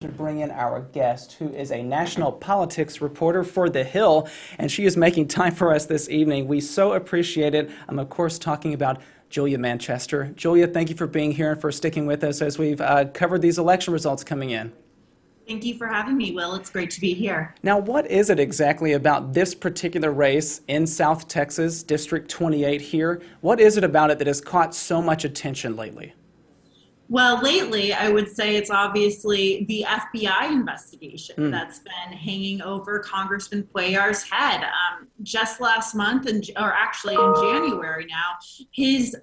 To bring in our guest, who is a national politics reporter for The Hill, and she is making time for us this evening. We so appreciate it. I'm, of course, talking about Julia Manchester. Julia, thank you for being here and for sticking with us as we've covered these election results coming in. Thank you for having me, Will. It's great to be here. Now, what is it exactly about this particular race in South Texas, District 28 here? What is it about it that has caught so much attention lately? Well, lately, I would say it's obviously the FBI investigation that's been hanging over Congressman Cuellar's head. Just last month, or actually in January now, his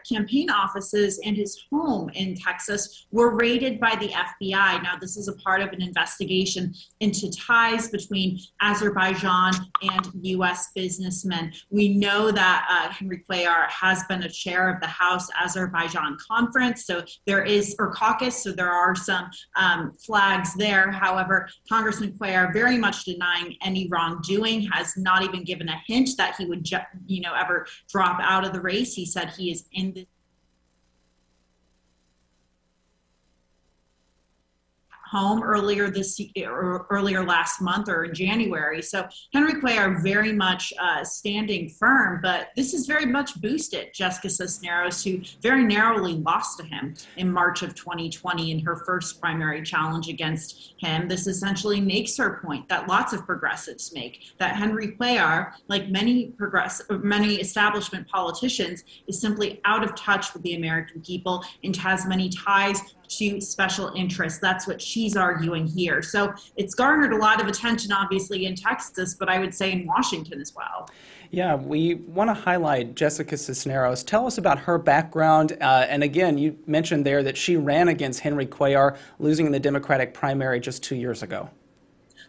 campaign offices and his home in Texas were raided by the FBI. Now, this is a part of an investigation into ties between Azerbaijan and U.S. businessmen. We know that Henry Cuellar has been a chair of the House Azerbaijan Conference. So there is, or caucus, so there are some flags there. However, Congressman Cuellar very much denying any wrongdoing, has not even given a hint that he would, ever drop out of the race. He said he is in the home earlier last month or in January. So Henry Cuellar very much standing firm, but this is very much boosted Jessica Cisneros, who very narrowly lost to him in March of 2020 in her first primary challenge against him. This essentially makes her point that lots of progressives make, that Henry Cuellar, like many establishment politicians, is simply out of touch with the American people and has many ties to special interests. That's what she's arguing here. So it's garnered a lot of attention, obviously, in Texas, but I would say in Washington as well. Yeah, we want to highlight Jessica Cisneros. Tell us about her background. And again, you mentioned there that she ran against Henry Cuellar, losing in the Democratic primary just 2 years ago.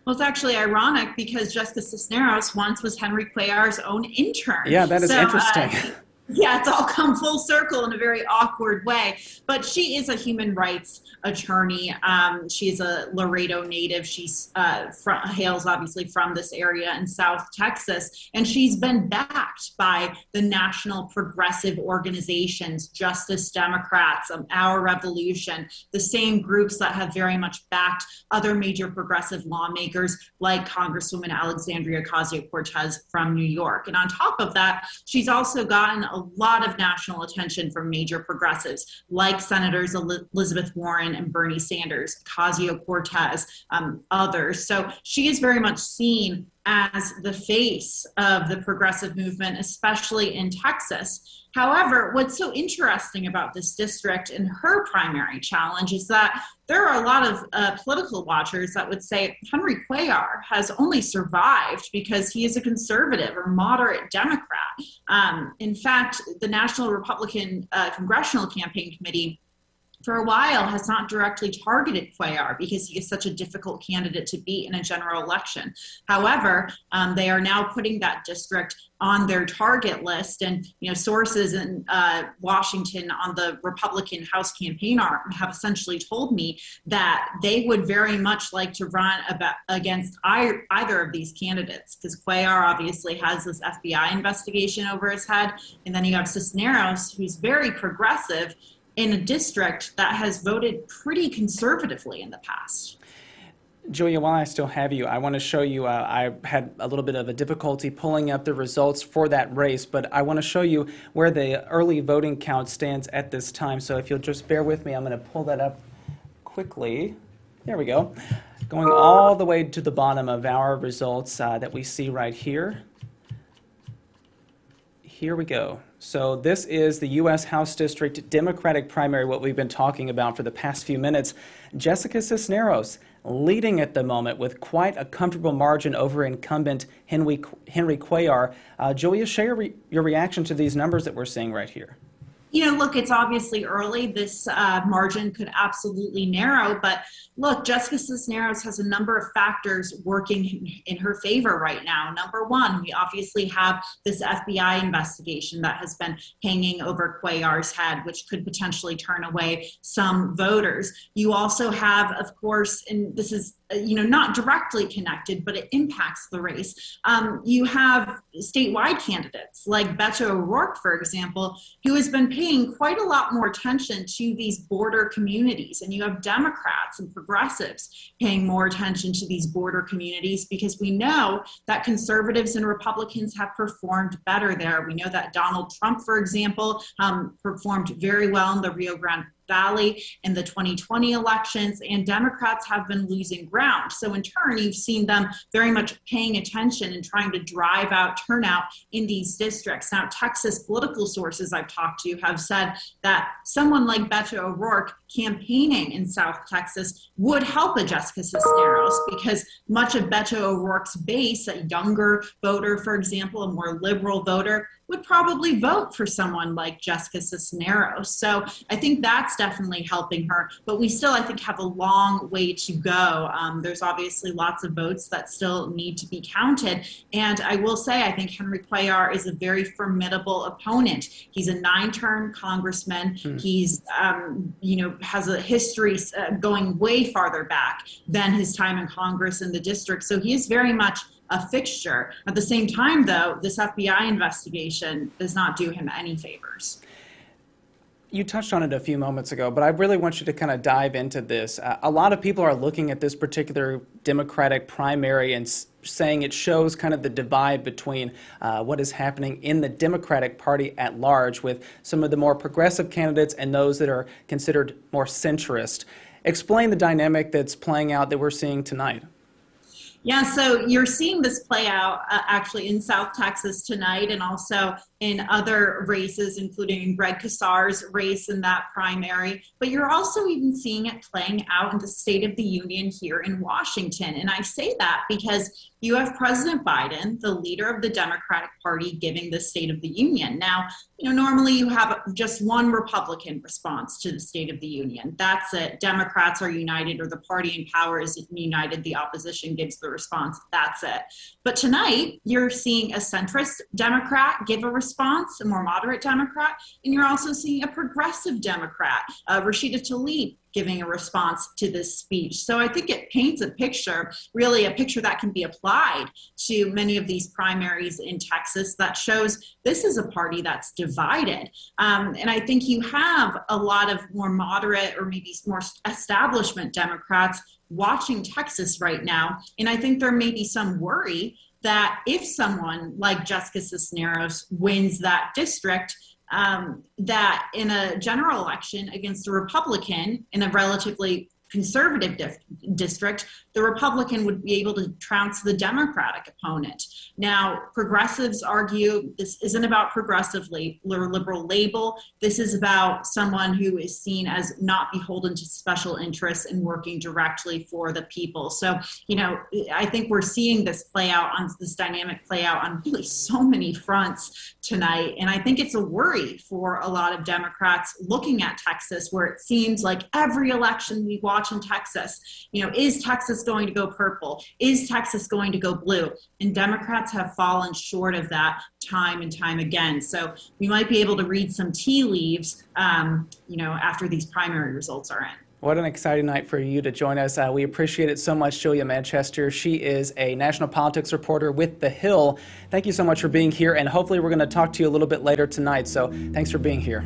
Well, it's actually ironic because Jessica Cisneros once was Henry Cuellar's own intern. Yeah, that is interesting. Yeah, it's all come full circle in a very awkward way. But she is a human rights attorney. She's a Laredo native. She's hails obviously from this area in South Texas. And she's been backed by the national progressive organizations, Justice Democrats, Our Revolution, the same groups that have very much backed other major progressive lawmakers like Congresswoman Alexandria Ocasio-Cortez from New York. And on top of that, she's also gotten a lot of national attention from major progressives like Senators Elizabeth Warren and Bernie Sanders, Ocasio-Cortez, others. So she is very much seen as the face of the progressive movement, especially in Texas. However, what's so interesting about this district and her primary challenge is that there are a lot of political watchers that would say Henry Cuellar has only survived because he is a conservative or moderate Democrat. In fact, the National Republican Congressional Campaign Committee for a while has not directly targeted Cuellar because he is such a difficult candidate to beat in a general election. However, they are now putting that district on their target list, and sources in Washington on the Republican House campaign arm have essentially told me that they would very much like to run against either of these candidates, because Cuellar obviously has this FBI investigation over his head, and then you have Cisneros, who's very progressive in a district that has voted pretty conservatively in the past. Julia, while I still have you, I want to show you, I had a little bit of a difficulty pulling up the results for that race, but I want to show you where the early voting count stands at this time. So if you'll just bear with me, I'm going to pull that up quickly. There we go. Going all the way to the bottom of our results that we see right here. Here we go. So this is the U.S. House District Democratic primary, what we've been talking about for the past few minutes. Jessica Cisneros leading at the moment with quite a comfortable margin over incumbent Henry Cuellar. Julia, share your reaction to these numbers that we're seeing right here. Look, it's obviously early. This margin could absolutely narrow, but look, Jessica Cisneros has a number of factors working in her favor right now. Number one, we obviously have this FBI investigation that has been hanging over Cuellar's head, which could potentially turn away some voters. You also have, of course, and this is not directly connected, but it impacts the race. You have statewide candidates like Beto O'Rourke, for example, who has been paying quite a lot more attention to these border communities. And you have Democrats and progressives paying more attention to these border communities because we know that conservatives and Republicans have performed better there. We know that Donald Trump, for example, performed very well in the Rio Grande Valley in the 2020 elections, and Democrats have been losing ground. So in turn, you've seen them very much paying attention and trying to drive out turnout in these districts. Now, Texas political sources I've talked to have said that someone like Beto O'Rourke campaigning in South Texas would help a Jessica Cisneros because much of Beto O'Rourke's base, a younger voter, for example, a more liberal voter, would probably vote for someone like Jessica Cisneros. So I think that's definitely helping her, but we still, I think, have a long way to go. There's obviously lots of votes that still need to be counted. And I will say, I think Henry Cuellar is a very formidable opponent. He's a 9-term congressman. He's, has a history going way farther back than his time in Congress and the district. So he is very much a fixture. At the same time, though, this FBI investigation does not do him any favors. You touched on it a few moments ago, but I really want you to kind of dive into this. A lot of people are looking at this particular Democratic primary and saying it shows kind of the divide between what is happening in the Democratic Party at large with some of the more progressive candidates and those that are considered more centrist. Explain the dynamic that's playing out that we're seeing tonight. Yeah, so you're seeing this play out actually in South Texas tonight and also in other races, including Greg Casar's race in that primary. But you're also even seeing it playing out in the State of the Union here in Washington. And I say that because you have President Biden, the leader of the Democratic Party, giving the State of the Union. Now, normally you have just one Republican response to the State of the Union. That's it. Democrats are united, or the party in power is united. The opposition gives the response. That's it. But tonight, you're seeing a centrist Democrat give a response, a more moderate Democrat, and you're also seeing a progressive Democrat, Rashida Tlaib, giving a response to this speech. So I think it paints a picture, really a picture that can be applied to many of these primaries in Texas that shows this is a party that's divided. And I think you have a lot of more moderate or maybe more establishment Democrats watching Texas right now. And I think there may be some worry that if someone like Jessica Cisneros wins that district, that in a general election against a Republican in a relatively conservative district, the Republican would be able to trounce the Democratic opponent. Now, progressives argue this isn't about progressive liberal label. This is about someone who is seen as not beholden to special interests and working directly for the people. So, I think we're seeing this dynamic play out on really so many fronts tonight. And I think it's a worry for a lot of Democrats looking at Texas, where it seems like every election we watch in Texas, is Texas going to go purple? Is Texas going to go blue? And Democrats have fallen short of that time and time again. So we might be able to read some tea leaves, after these primary results are in. What an exciting night for you to join us. We appreciate it so much, Julia Manchester. She is a national politics reporter with The Hill. Thank you so much for being here, and hopefully we're going to talk to you a little bit later tonight. So thanks for being here.